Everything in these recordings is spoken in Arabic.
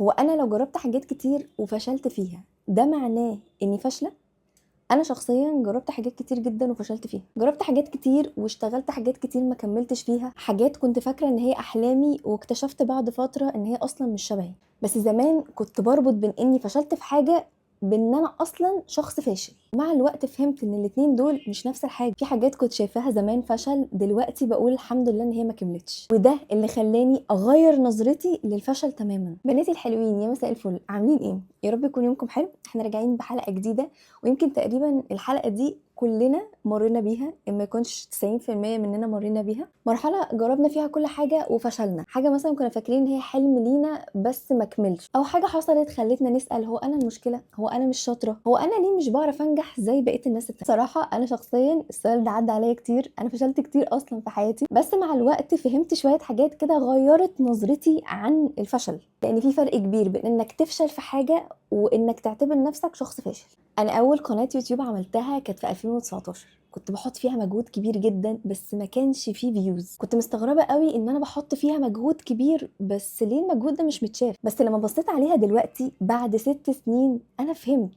هو انا لو جربت حاجات كتير وفشلت فيها ده معناه اني فاشله؟ انا شخصيا جربت حاجات كتير جدا وفشلت فيها. جربت حاجات كتير واشتغلت حاجات كتير ما كملتش فيها، حاجات كنت فاكره ان هي احلامي واكتشفت بعد فتره ان هي اصلا مش شبهي. بس زمان كنت بربط بين اني فشلت في حاجه بان انا اصلا شخص فاشل. مع الوقت فهمت ان الاتنين دول مش نفس الحاجه. في حاجات كنت شايفاها زمان فشل دلوقتي بقول الحمد لله ان هي ما كملتش، وده اللي خلاني اغير نظرتي للفشل تماما. بناتي الحلوين، يا مساء الفل، عاملين ايه؟ يا رب يكون يومكم حلو. احنا راجعين بحلقه جديده، ويمكن تقريبا الحلقه دي كلنا مرينا بيها، ان ما يكونش 90% مننا مرينا بيها. مرحله جربنا فيها كل حاجه وفشلنا. حاجه مثلا كنا فاكرين ان هي حلم لينا بس ما كملش، او حاجه حصلت خلتنا نسال هو انا المشكله؟ هو انا مش شاطره؟ هو انا ليه مش بعرف انجح زي بقيه الناس التانية؟ صراحه انا شخصيا السؤال ده عدى عليا كتير. انا فشلت كتير اصلا في حياتي، بس مع الوقت فهمت شويه حاجات كده غيرت نظرتي عن الفشل. لان في فرق كبير بين انك تفشل في حاجه وانك تعتبر نفسك شخص فاشل. انا اول قناه يوتيوب عملتها كانت في 2019. كنت بحط فيها مجهود كبير جدا بس ما كانش فيه فيوز. كنت مستغربه قوي ان انا بحط فيها مجهود كبير بس ليه المجهود ده مش متشاف. بس لما بصيت عليها دلوقتي بعد 6 سنين انا فهمت.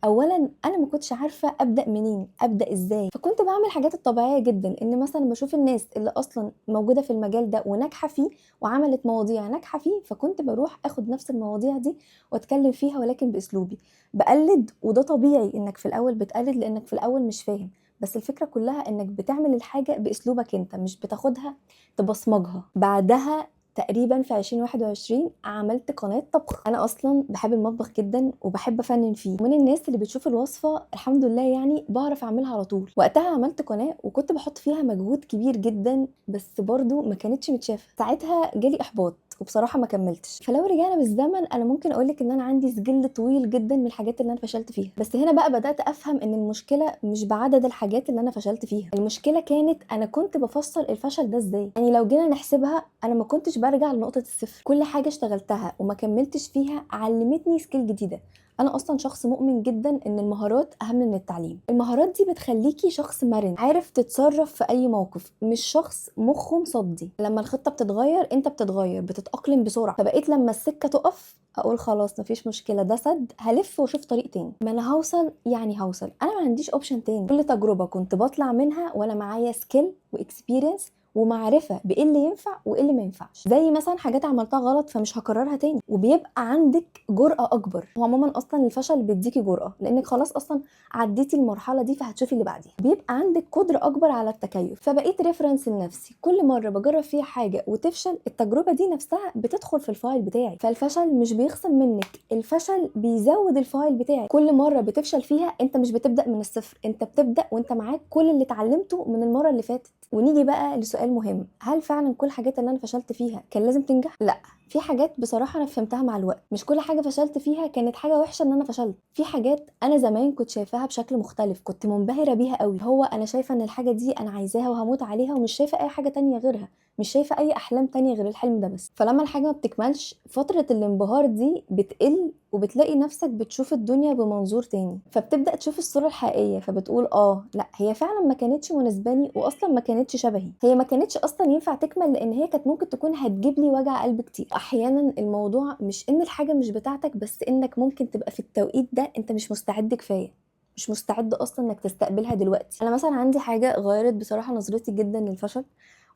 اولا انا ما كنتش عارفه ابدا منين، ابدا ازاي. فكنت بعمل حاجات الطبيعيه جدا، ان مثلا بشوف الناس اللي اصلا موجوده في المجال ده وناجحه فيه وعملت مواضيع ناجحه فيه، فكنت بروح اخد نفس المواضيع دي واتكلم فيها ولكن باسلوبي. بقلد، وده طبيعي انك في الاول بتقلد لانك في الاول مش فاهم. بس الفكره كلها انك بتعمل الحاجه باسلوبك انت، مش بتاخدها تبصمجها. بعدها تقريبا في 2021 عملت قناه طبخ. انا اصلا بحب المطبخ جدا وبحب افنن فيه، من الناس اللي بتشوف الوصفه الحمد لله يعني بعرف اعملها على طول. وقتها عملت قناه وكنت بحط فيها مجهود كبير جدا بس برضو ما كانتش متشافه. ساعتها جالي احباط وبصراحه ما كملتش. فلو رجعنا بالزمن انا ممكن اقولك ان انا عندي سجل طويل جدا من الحاجات اللي انا فشلت فيها. بس هنا بقى بدات افهم ان المشكله مش بعدد الحاجات اللي انا فشلت فيها، المشكله كانت انا كنت بفصل الفشل ده ازاي. يعني لو جينا نحسبها انا ما كنتش برجع لنقطه الصفر. كل حاجه اشتغلتها وما كملتش فيها علمتني سكيل جديده. انا اصلا شخص مؤمن جدا ان المهارات اهم من التعليم. المهارات دي بتخليكي شخص مرن عارف تتصرف في اي موقف، مش شخص مخه مصدي. لما الخطه بتتغير انت بتتغير، بتتاقلم بسرعه. فبقيت لما السكه تقف اقول خلاص مفيش مشكله، ده سد، هلف واشوف طريق تاني. ما انا هوصل يعني هوصل، انا ما عنديش اوبشن تاني. كل تجربه كنت بطلع منها وانا معايا سكيل واكسبيرينس ومعرفه بايه اللي ينفع وايه اللي ما ينفعش. زي مثلا حاجات عملتها غلط فمش هكررها تاني، وبيبقى عندك جرأة اكبر. هو عموما اصلا الفشل بيديكي جرأة لانك خلاص اصلا عديتي المرحله دي، فهتشوفي اللي بعديها. بيبقى عندك قدره اكبر على التكيف. فبقيت ريفرنس لنفسي، كل مره بجرب فيها حاجه وتفشل التجربه دي نفسها بتدخل في الفايل بتاعي. فالفشل مش بيخصم منك، الفشل بيزود الفايل بتاعي. كل مره بتفشل فيها انت مش بتبدا من الصفر، انت بتبدا وانت معاك كل اللي اتعلمته من المره اللي فاتت. ونيجي بقى لسؤال مهم، هل فعلا كل الحاجات اللي انا فشلت فيها كان لازم تنجح؟ لا، في حاجات بصراحه انا فهمتها مع الوقت. مش كل حاجه فشلت فيها كانت حاجه وحشه ان انا فشلت. في حاجات انا زمان كنت شايفاها بشكل مختلف، كنت منبهره بيها قوي. هو انا شايفه ان الحاجه دي انا عايزاها وهموت عليها، ومش شايفه اي حاجه تانية غيرها، مش شايفه اي احلام تانية غير الحلم ده بس. فلما الحاجه ما بتكملش فتره الانبهار دي بتقل، وبتلاقي نفسك بتشوف الدنيا بمنظور تاني. فبتبدا تشوف الصوره الحقيقيه، فبتقول لا هي فعلا ما كانتش مناسباني، واصلا ما كانتش شبهي. هي ما كانتش اصلا ينفع تكمل، لان هي كانت ممكن تكون هتجيب لي وجع قلب كتير. احيانا الموضوع مش ان الحاجه مش بتاعتك، بس انك ممكن تبقى في التوقيت ده انت مش مستعد كفايه، مش مستعد اصلا انك تستقبلها دلوقتي. انا مثلا عندي حاجه غيرت بصراحه نظرتي جدا للفشل.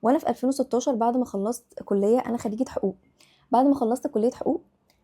وانا في 2016 بعد ما خلصت كليه، انا خريجه حقوق. بعد ما خلصت كليه حقوق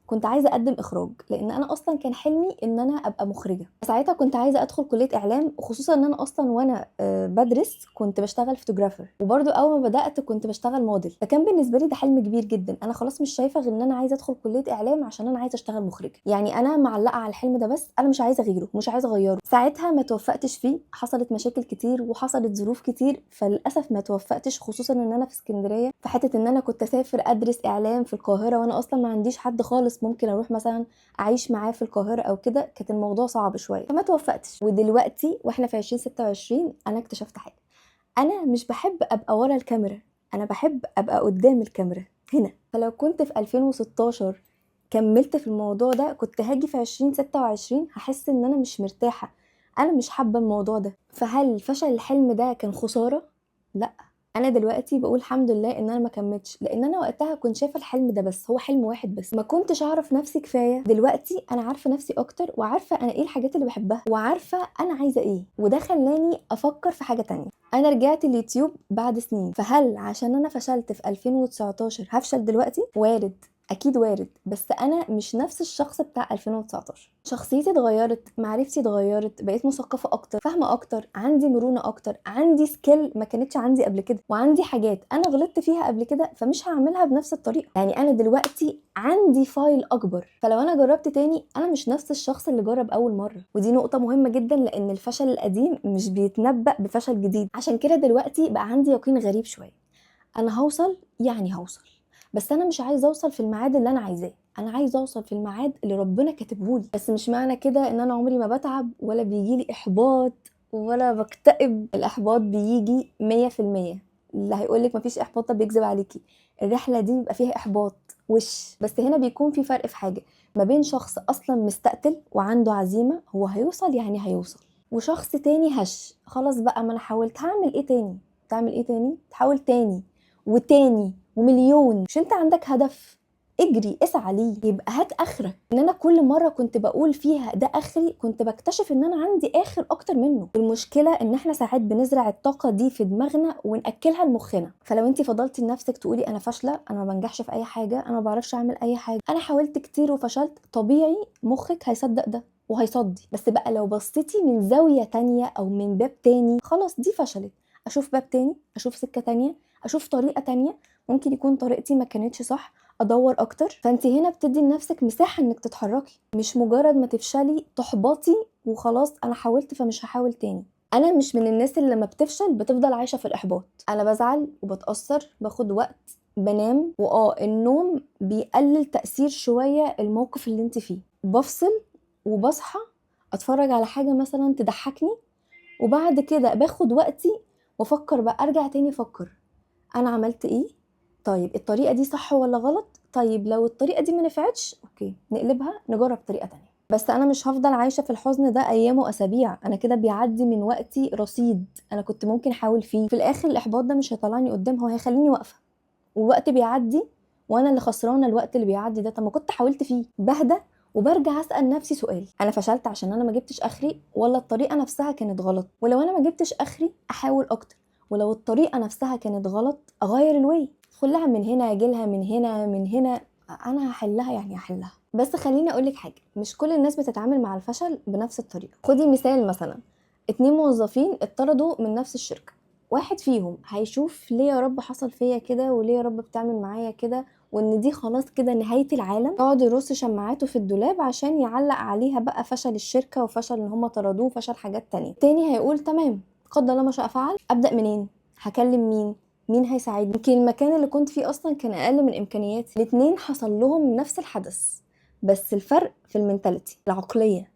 كنت عايزه اقدم اخراج، لان انا اصلا كان حلمي ان انا ابقى مخرجه. ساعتها كنت عايزه ادخل كليه اعلام، خصوصا ان انا اصلا وانا بدرس كنت بشتغل فوتوغرافر، وبرده اول ما بدات كنت بشتغل موديل. فكان بالنسبه لي ده حلم كبير جدا. انا خلاص مش شايفه غير ان انا عايزه ادخل كليه اعلام عشان انا عايزه اشتغل مخرجه. يعني انا معلقه على الحلم ده بس، انا مش عايزه غيره، مش عايزه اغيره. ساعتها ما توفقتش فيه، حصلت مشاكل كتير وحصلت ظروف كتير، فللاسف ما توفقتش. خصوصا ان انا في اسكندريه، في حته ان انا كنت اسافر ادرس اعلام في القاهره وانا اصلا ما عنديش حد خالص ممكن اروح مثلا اعيش معاه في القاهره او كده، كانت الموضوع صعب شويه، فما توفقتش. ودلوقتي واحنا في 2026 انا اكتشفت حاجه، انا مش بحب ابقى ورا الكاميرا، انا بحب ابقى قدام الكاميرا هنا. فلو كنت في 2016 كملت في الموضوع ده، كنت هاجي في 2026 هحس ان انا مش مرتاحه، انا مش حابه الموضوع ده. فهل فشل الحلم ده كان خساره؟ لا، انا دلوقتي بقول الحمد لله ان انا ما كملتش، لان انا وقتها كنت شايفه الحلم ده بس هو حلم واحد بس، ما كنتش اعرف نفسي كفايه. دلوقتي انا عارفه نفسي اكتر، وعارفه انا ايه الحاجات اللي بحبها، وعارفه انا عايزه ايه، وده خلاني افكر في حاجه تانية. انا رجعت اليوتيوب بعد سنين، فهل عشان انا فشلت في 2019 هفشل دلوقتي؟ وارد، اكيد وارد، بس انا مش نفس الشخص بتاع 2019. شخصيتي اتغيرت، معرفتي اتغيرت، بقيت مثقفه اكتر، فاهمه اكتر، عندي مرونه اكتر، عندي سكيل ما كانتش عندي قبل كده، وعندي حاجات انا غلطت فيها قبل كده فمش هعملها بنفس الطريقه. يعني انا دلوقتي عندي فايل اكبر، فلو انا جربت تاني انا مش نفس الشخص اللي جرب اول مره. ودي نقطه مهمه جدا، لان الفشل القديم مش بيتنبأ بفشل جديد. عشان كده دلوقتي بقى عندي يقين غريب شويه، انا هوصل يعني هوصل، بس انا مش عايزه اوصل في الميعاد اللي انا عايزاه، انا عايزه اوصل في الميعاد اللي ربنا كاتبهولي. بس مش معنى كده ان انا عمري ما بتعب ولا بيجيلي احباط ولا بكتئب. الاحباط بيجي 100%. اللي هيقولك مفيش احباط ده بيكذب عليكي. الرحله دي بيبقى فيها احباط بس هنا بيكون في فرق في حاجه ما بين شخص اصلا مستقتل وعنده عزيمه، هو هيوصل يعني هيوصل، وشخص تاني هش خلاص بقى، ما انا حاولت، هعمل ايه تاني؟ تعمل ايه تاني؟ تحاول تاني وتاني ومليون. مش انت عندك هدف؟ اجري اسعى ليه، يبقى هات اخرك. ان انا كل مره كنت بقول فيها ده اخري، كنت بكتشف ان انا عندي اخر اكتر منه. المشكله ان احنا ساعات بنزرع الطاقه دي في دماغنا وناكلها لمخنا. فلو انت فضلتي لنفسك تقولي انا فاشله، انا ما بنجحش في اي حاجه، انا ما بعرفش اعمل اي حاجه، انا حاولت كتير وفشلت، طبيعي مخك هيصدق ده وهيصدي. بس بقى لو بصيتي من زاويه تانية او من باب تاني، خلاص دي فشلت، اشوف باب تاني، اشوف سكه تانية، اشوف طريقه تانية، ممكن يكون طريقتي ما كانتش صح، ادور اكتر. فانت هنا بتدي لنفسك مساحه انك تتحركي، مش مجرد ما تفشلي تحبطي وخلاص انا حاولت فمش هحاول تاني. انا مش من الناس اللي لما بتفشل بتفضل عايشه في الاحباط، انا بزعل وبتاثر، باخد وقت، بنام، النوم بيقلل تاثير شويه الموقف اللي انت فيه، بفصل وبصحى اتفرج على حاجه مثلا تضحكني، وبعد كده باخد وقتي وافكر بقى، ارجع تاني افكر انا عملت ايه، طيب الطريقه دي صح ولا غلط، طيب لو الطريقه دي ما نفعتش اوكي نقلبها نجرب طريقه تانية. بس انا مش هفضل عايشه في الحزن ده ايام واسابيع، انا كده بيعدي من وقتي رصيد انا كنت ممكن احاول فيه. في الاخر الاحباط ده مش هيطلعني قدام، هو هيخليني واقفه، والوقت بيعدي وانا اللي خسرانه الوقت اللي بيعدي ده. طب ما كنت حاولت فيه. بهدى وبرجع اسال نفسي سؤال، انا فشلت عشان انا ما جبتش اخري، ولا الطريقه نفسها كانت غلط؟ ولو انا ما جبتش اخري احاول اكتر، ولو الطريقه نفسها كانت غلط اغير الواي، ادخلها من هنا اجيلها من هنا من هنا، انا هحلها يعني هحلها. بس خليني اقولك حاجه، مش كل الناس بتتعامل مع الفشل بنفس الطريقه. خدي مثال، مثلا 2 موظفين اتطردوا من نفس الشركه، واحد فيهم هيشوف ليه يا رب حصل فيا كده، وليه يا رب بتعمل معايا كده، وان دي خلاص كده نهاية العالم، يقعد يرص شماعاته في الدولاب عشان يعلق عليها بقى فشل الشركة وفشل ان هم طردوه وفشل حاجات تانية. تاني هيقول تمام، قدر الله ما شاء فعل، ابدأ منين؟ هكلم مين؟ مين هيساعدني؟ يمكن المكان اللي كنت فيه اصلا كان اقل من امكانياتي. الاتنين حصل لهم نفس الحدث، بس الفرق في المنتاليتي، العقلية.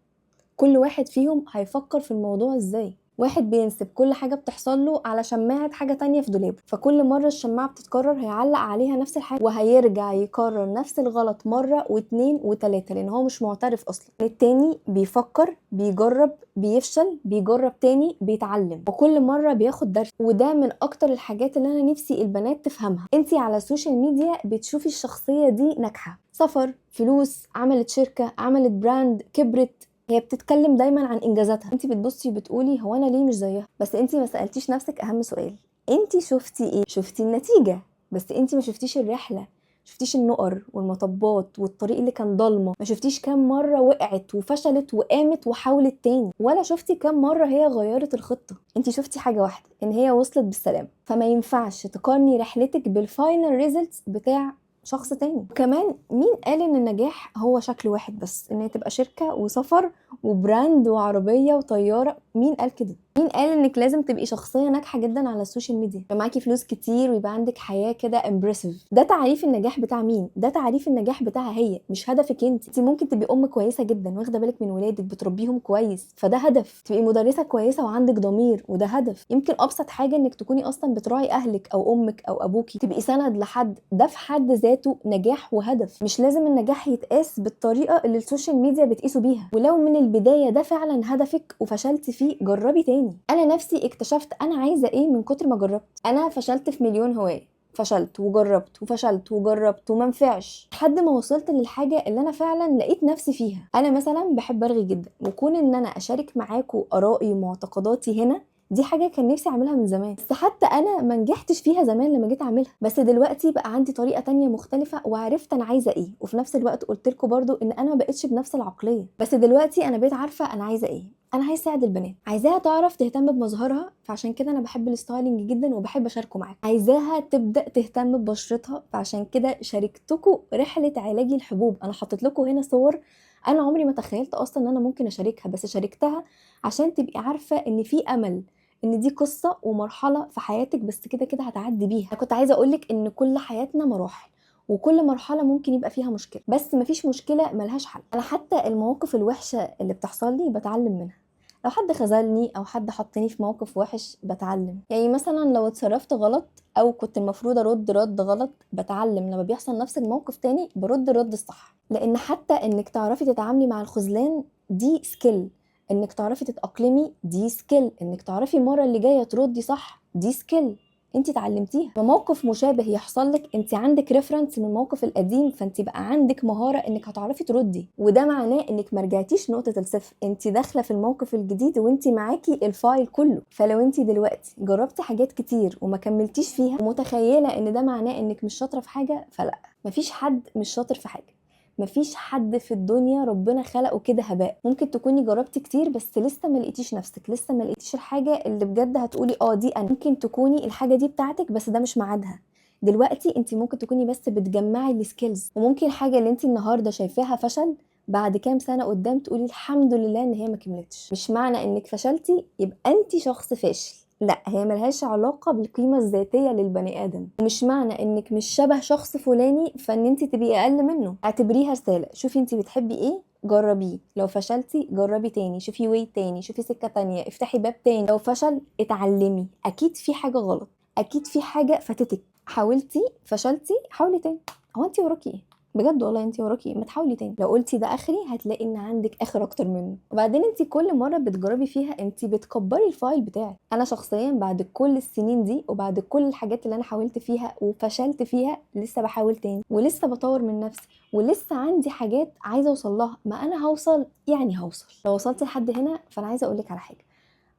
كل واحد فيهم هيفكر في الموضوع ازاي. واحد بينسب كل حاجة بتحصل له على شماعة حاجة تانية في دولابه، فكل مرة الشماعة بتتكرر هيعلق عليها نفس الحاجة، وهيرجع يكرر نفس الغلط مرة واتنين وتلاتة، لان هو مش معترف اصلا. التاني بيفكر، بيجرب، بيفشل، بيجرب تاني، بيتعلم، وكل مرة بياخد درس. وده من اكتر الحاجات اللي انا نفسي البنات تفهمها. انتي على السوشيال ميديا بتشوفي الشخصية دي ناجحة، سفر، فلوس، عملت شركة، عملت براند، كبرت، هي بتتكلم دايما عن انجازاتها. انت بتبصي وبتقولي هو انا ليه مش زيها؟ بس انت ما سالتيش نفسك اهم سؤال، انت شفتي ايه؟ شفتي النتيجه، بس انت ما شفتيش الرحله، شفتيش النقر والمطبات والطريق اللي كان ضلمه، ما شفتيش كام مره وقعت وفشلت وقامت وحاولت تاني، ولا شفتي كام مره هي غيرت الخطه. انت شفتي حاجه واحده، ان هي وصلت بالسلامه. فما ينفعش تقارني رحلتك بالفاينل ريزلتس بتاع شخص تاني. وكمان مين قال ان النجاح هو شكل واحد بس، ان هي تبقى شركة وسفر وبراند وعربية وطيارة؟ مين قال كده؟ مين قال انك لازم تبقي شخصية ناجحة جدا على السوشيال ميديا، يبقى معاكي فلوس كتير ويبقى عندك حياة كده امبرسيف؟ ده تعريف النجاح بتاع مين؟ ده تعريف النجاح بتاعها هي، مش هدفك انت ممكن تبقي ام كويسة جدا واخدة بالك من ولادك بتربيهم كويس، فده هدف. تبقي مدرسة كويسة وعندك ضمير، وده هدف. يمكن ابسط حاجة انك تكوني اصلا بتراعي اهلك او امك او ابوكي، تبقي سند لحد، ده في حد ذاته نجاح وهدف. مش لازم النجاح يتقاس بالطريقة اللي السوشيال ميديا بتقيسه بيها. ولو من البداية ده فعلا هدفك وفشلت فيه، فيه جربي تاني. انا نفسي اكتشفت انا عايزه ايه من كتر ما جربت. انا فشلت في مليون هوايه، فشلت وجربت وفشلت وجربت ومنفعش لحد ما وصلت للحاجه اللي انا فعلا لقيت نفسي فيها. انا مثلا بحب ارغي جدا، وكون ان انا اشارك معاكم ارائي ومعتقداتي هنا دي حاجه كان نفسي اعملها من زمان، بس حتى انا ما نجحتش فيها زمان لما جيت اعملها. بس دلوقتي بقى عندي طريقه تانية مختلفه وعرفت انا عايزه ايه، وفي نفس الوقت قلت لكم برضو ان انا ما بقتش بنفس العقليه، بس دلوقتي انا بقيت عارفه انا عايزه ايه. انا عايز اساعد البنات، عايزاها تعرف تهتم بمظهرها، فعشان كده انا بحب الستايلينج جدا وبحب اشاركه معاكم. عايزاها تبدا تهتم ببشرتها، فعشان كده شاركتكم رحله علاج الحبوب. انا حطيت لكم هنا صور انا عمري ما تخيلت اصلا ان انا ممكن اشاركها، بس شاركتها عشان تبقي عارفه ان في امل، ان دي قصه ومرحله في حياتك، بس كده كده هتعدي بيها. انا كنت عايزه اقولك ان كل حياتنا مراحل، وكل مرحله ممكن يبقى فيها مشكله، بس مفيش مشكله ملهاش حل. انا حتى المواقف الوحشه اللي بتحصل لي بتعلم منها. لو حد خذلني او حد حطني في موقف وحش بتعلم. يعني مثلا لو اتصرفت غلط او كنت المفروض ارد رد غلط، بتعلم لما بيحصل نفس الموقف تاني برد الرد الصح. لان حتى انك تعرفي تتعاملي مع الخذلان دي سكيل، انك تعرفي تتأقلمي دي سكيل، انك تعرفي المره اللي جايه تردي صح دي سكيل انت اتعلمتيها. فموقف مشابه يحصل لك انت عندك ريفرنس من الموقف القديم، فانت بقى عندك مهاره انك هتعرفي تردي، وده معناه انك ما رجعتيش نقطه الصفر، انت داخله في الموقف الجديد وانت معاكي الفايل كله. فلو انت دلوقتي جربتي حاجات كتير وما كملتيش فيها ومتخيله ان ده معناه انك مش شاطره في حاجه، فلا، مفيش حد مش شاطر في حاجه. مفيش حد في الدنيا ربنا خلقه كده هباء. ممكن تكوني جربتي كتير بس لسه ما لقيتيش نفسك، لسه ما لقيتيش الحاجه اللي بجد هتقولي دي انا. ممكن تكوني الحاجه دي بتاعتك بس ده مش ميعادها. دلوقتي انت ممكن تكوني بس بتجمعي السكيلز، وممكن الحاجه اللي انت النهارده شايفاها فشل بعد كام سنه قدام تقولي الحمد لله ان هي ما كملتش. مش معنى انك فشلتي يبقى انت شخص فاشل، لا، هي ملهاش علاقة بالقيمة الذاتية للبني آدم. ومش معنى انك مش شبه شخص فلاني فان انت تبقي اقل منه. اعتبريها رسالة، شوفي انت بتحبي ايه جربيه، لو فشلتي جربي تاني، شوفي واي تاني، شوفي سكة تانية، افتحي باب تاني. لو فشل اتعلمي، اكيد في حاجة غلط، اكيد في حاجة فاتتك. حاولتي فشلتي حاولي تاني. هو انت وراكي ايه؟ بجد والله انت وراكي ايه؟ ما تحاولي تاني. لو قلتي ده اخري هتلاقي ان عندك اخر اكتر منه. وبعدين انت كل مره بتجربي فيها انت بتكبري الفايل بتاعك. انا شخصيا بعد كل السنين دي وبعد كل الحاجات اللي انا حاولت فيها وفشلت فيها لسه بحاول تاني، ولسه بطور من نفسي، ولسه عندي حاجات عايزه اوصل لها. ما انا هوصل، يعني هوصل. لو وصلت لحد هنا فانا عايزه اقولك على حاجه.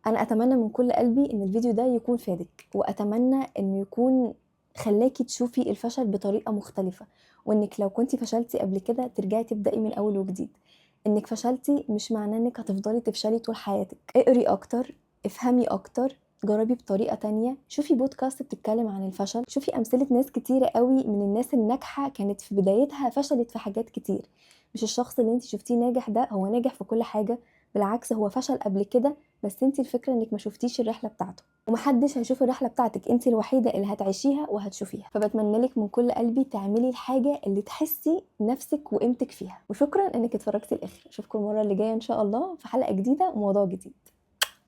انا اتمنى من كل قلبي ان الفيديو ده يكون فادك، واتمنى انه يكون خلاكي تشوفي الفشل بطريقة مختلفة، وانك لو كنتي فشلتي قبل كده ترجعي تبدأي من اول وجديد. انك فشلتي مش معناه انك هتفضلي تفشلي طول حياتك. اقري اكتر، افهمي اكتر، جربي بطريقة تانية، شوفي بودكاست بتتكلم عن الفشل، شوفي امثلة ناس كتيرة قوي من الناس الناجحة كانت في بدايتها فشلت في حاجات كتير. مش الشخص اللي انت شفتيه ناجح ده هو ناجح في كل حاجة، بالعكس هو فشل قبل كده، بس انت الفكرة انك ما شفتيش الرحلة بتاعته، ومحدش هيشوف الرحلة بتاعتك، انت الوحيدة اللي هتعيشيها وهتشوفيها. فبتمنى لك من كل قلبي تعملي الحاجة اللي تحسي نفسك وقيمتك فيها. وشكرا انك اتفرجتي الاخر. اشوفكم المرة اللي جاية ان شاء الله في حلقة جديدة وموضوع جديد.